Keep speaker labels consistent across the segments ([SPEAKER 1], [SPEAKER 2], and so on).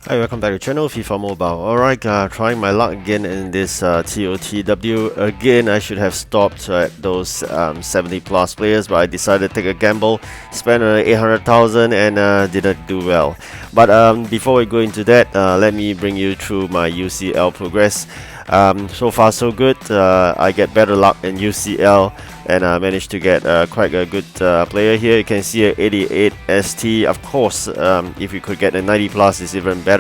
[SPEAKER 1] Hi, welcome back to the channel, FIFA Mobile. Alright, trying my luck again in this TOTW. Again, I should have stopped at those 70 plus players, but I decided to take a gamble, spend 800,000 and didn't do well. But before we go into that, let me bring you through my UCL progress. So far so good. I get better luck in UCL and I managed to get quite a good player here. You can see a 88 ST. Of course, if you could get a 90 plus, is even better.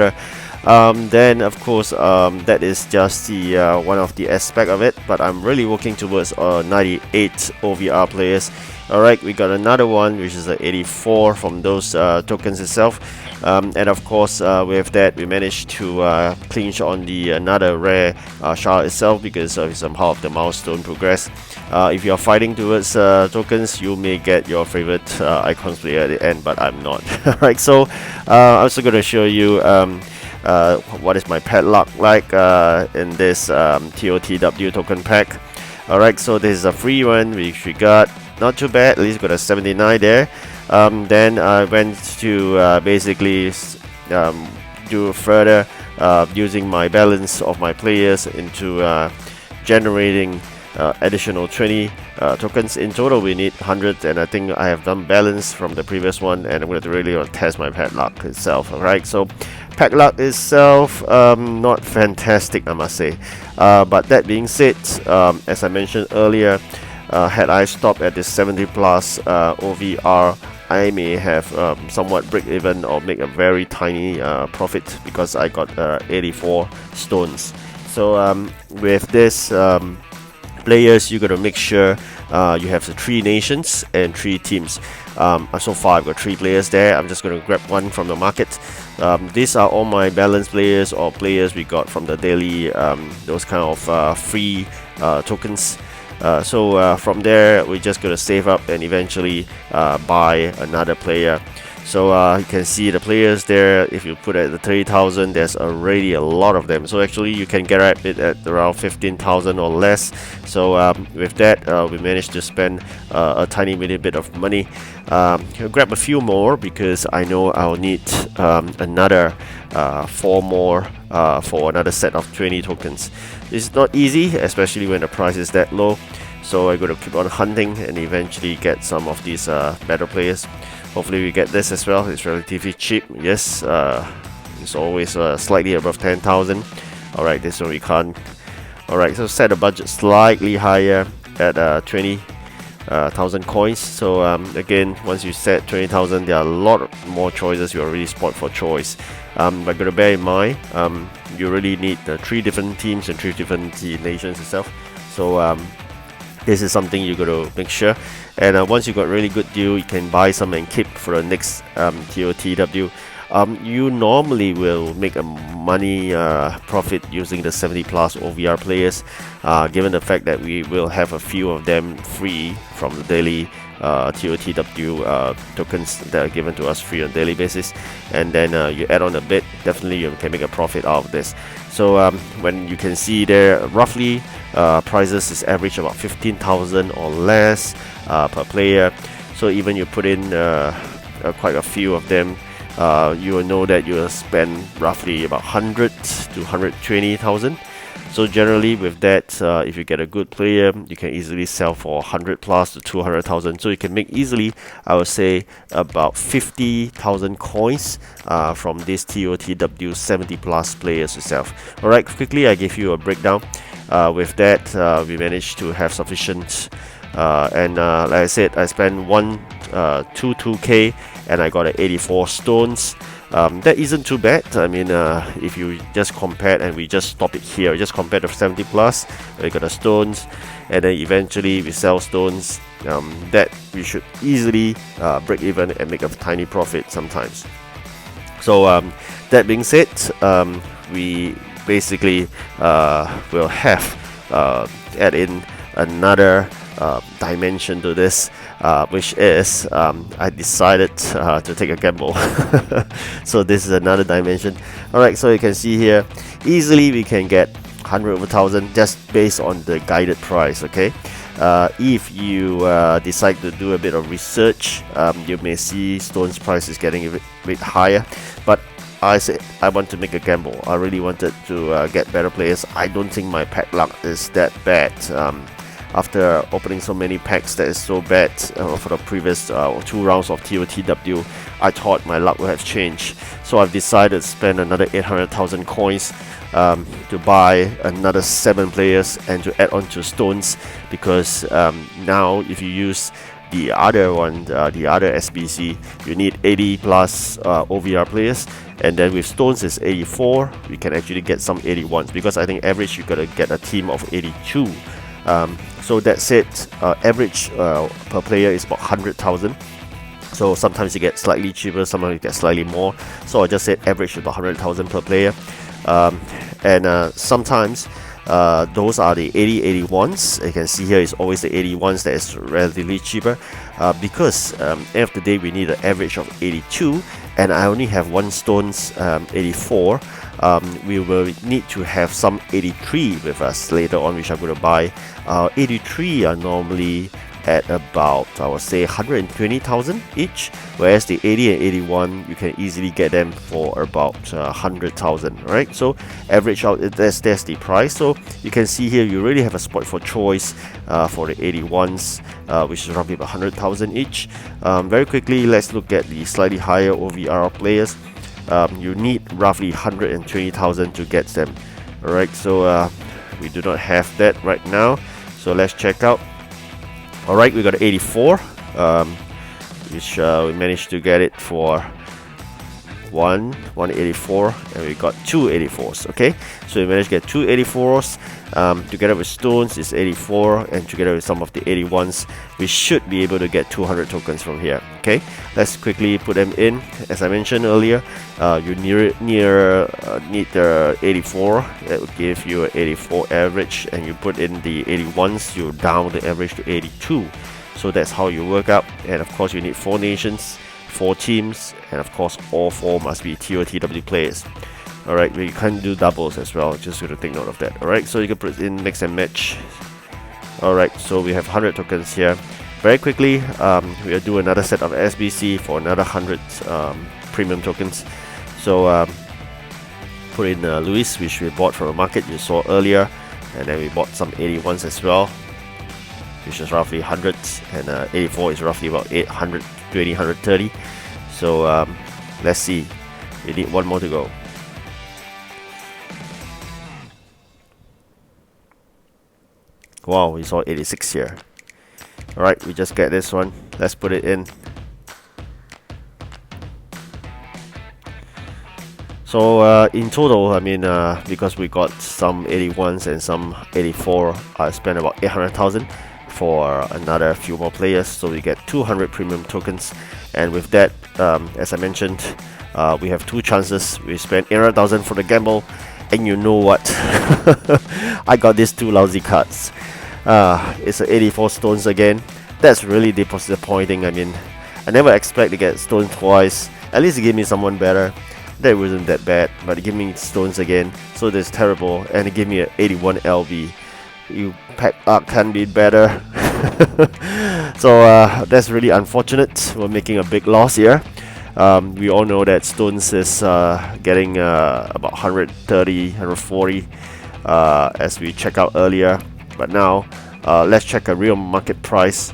[SPEAKER 1] Then of course that is just the one of the aspect of it, but I'm really working towards 98 OVR players. Alright, we got another one which is a 84 from those tokens itself, and of course with that we managed to clinch on the another rare shard itself because of somehow of the milestone progress. If you are fighting towards tokens, you may get your favorite icons player at the end, but I'm not. Alright, so I'm also going to show you what is my padlock like in this TOTW token pack. Alright, so this is a free one which we got. Not too bad, at least got a 79 there. Then I went to basically do further using my balance of my players into generating additional 20 tokens. In total we need 100, and I think I have done balance from the previous one, and I'm going to really test my padlock itself. Alright, so padlock itself not fantastic, I must say, but that being said, as I mentioned earlier, had I stopped at this 70 plus OVR, I may have somewhat break even or make a very tiny profit because I got 84 stones. So with this players, you gotta make sure you have the 3 nations and 3 teams. So far I've got 3 players there. I'm just gonna grab one from the market. These are all my balance players or players we got from the daily, those kind of free tokens. So from there we're just gonna save up and eventually buy another player. So you can see the players there. If you put at the 30,000, there's already a lot of them. So actually you can get it at around 15,000 or less. So with that we managed to spend a tiny little bit of money. Grab a few more because I know I'll need another 4 more for another set of 20 tokens. It's not easy, especially when the price is that low. So I'm going to keep on hunting and eventually get some of these better players. Hopefully we get this as well. It's relatively cheap. Yes, it's always slightly above 10,000. Alright, this one we can't. Alright, so set the budget slightly higher at 20,000 coins. So again, once you set 20,000, there are a lot more choices. You already spot for choice. But gotta bear in mind, you really need 3 different teams and 3 different nations itself. So this is something you gotta make sure. And once you got really good deal, you can buy some and keep for the next TOTW. You normally will make a money profit using the 70 plus OVR players, given the fact that we will have a few of them free from the daily TOTW tokens that are given to us free on a daily basis. And then you add on a bit, definitely you can make a profit out of this. So when you can see there, roughly prices is average about 15,000 or less per player. So even you put in quite a few of them, you will know that you will spend roughly about 100 to 120,000. So generally with that, if you get a good player, you can easily sell for 100 plus to 200,000. So you can make easily, I would say, about 50,000 coins from this TOTW 70 plus players itself. Alright, quickly I give you a breakdown. With that, we managed to have sufficient, and like I said, I spent 2k and I got 84 stones. That isn't too bad. I mean, if you just compare and we just stop it here, we just compare the 70 plus, we got the stones, and then eventually we sell stones, that we should easily break even and make a tiny profit sometimes. So that being said, we basically will have add in another dimension to this, which is I decided to take a gamble. So this is another dimension. Alright, so you can see here, easily we can get 100 over 1000 just based on the guided price. Okay, if you decide to do a bit of research, you may see stone's price is getting a bit higher, but I said I want to make a gamble. I really wanted to get better players. I don't think my pack luck is that bad. After opening so many packs that is so bad for the previous 2 rounds of TOTW, I thought my luck would have changed. So I've decided to spend another 800,000 coins to buy another 7 players and to add on to stones, because now if you use the other one, the other SBC, you need 80 plus OVR players, and then with stones is 84. We can actually get some 81s, because I think average you gotta get a team of 82. So that's it. Average per player is about 100,000. So sometimes you get slightly cheaper, sometimes you get slightly more. So I just said average about 100,000 per player. And sometimes those are the 80-81s. You can see here is always the 81s that is relatively cheaper, because end of the day we need an average of 82, and I only have 1 stones 84. We will need to have some 83 with us later on, which I'm going to buy. 83 are normally at about, I would say, 120,000 each, whereas the 80 and 81 you can easily get them for about 100,000, right? So average out, that's the price. So you can see here you really have a spot for choice for the 81s, which is roughly about 100,000 each. Very quickly, let's look at the slightly higher OVR players. You need roughly 120,000 to get them. Alright, so we do not have that right now, so let's check out. Alright, we got 84, which we managed to get it for 184, and we got 2 84s. Okay, so we managed to get 2 84s. Together with stones is 84, and together with some of the 81s, we should be able to get 200 tokens from here. Okay, let's quickly put them in. As I mentioned earlier, you need the 84. That will give you an 84 average, and you put in the 81s, you down the average to 82. So that's how you work out. And of course you need 4 nations, 4 teams, and of course all 4 must be TOTW players. Alright, we can't do doubles as well, just got to take note of that. Alright, so you can put in mix and match. Alright, so we have 100 tokens here. Very quickly, we'll do another set of SBC for another 100 premium tokens. So put in Luis, which we bought from the market, you saw earlier, and then we bought some 81s as well, which is roughly 100, and 84 is roughly about 820, 130. So let's see, we need 1 more to go. Wow, we saw 86 here. Alright, we just get this one. Let's put it in. So in total, I mean, because we got some 81s and some 84, I spent about 800,000 for another few more players. So we get 200 premium tokens. And with that, as I mentioned, we have 2 chances. We spent 800,000 for the gamble. And you know what? I got these 2 lousy cards. It's an 84 stones again. That's really disappointing. I mean, I never expect to get stones twice. At least it gave me someone better. That wasn't that bad, but it gave me stones again, so that's terrible. And it gave me an 81 LB. You pack up can be better. So that's really unfortunate. We're making a big loss here. We all know that stones is getting about 130, 140 as we check out earlier. But now let's check a real market price.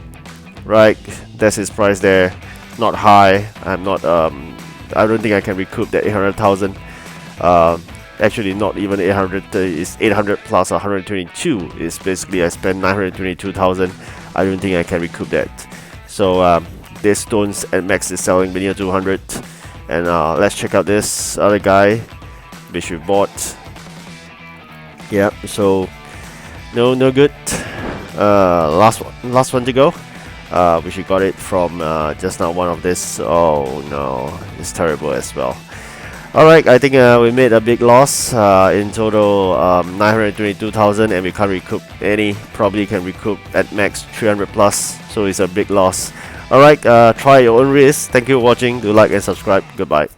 [SPEAKER 1] Right, that's his price there. Not high. I don't think I can recoup that 800,000. Actually, not even 800. It's 800 plus 122. It's basically I spent 922,000. I don't think I can recoup that. So this stones at max is selling near 200. And let's check out this other guy, which we bought. Yeah. So no good. Last one to go. Which we got it from just now, one of this. Oh no, it's terrible as well. Alright, I think we made a big loss. In total 922,000, and we can't recoup any. Probably can recoup at max 300 plus, so it's a big loss. Alright, try your own risk. Thank you for watching. Do like and subscribe. Goodbye.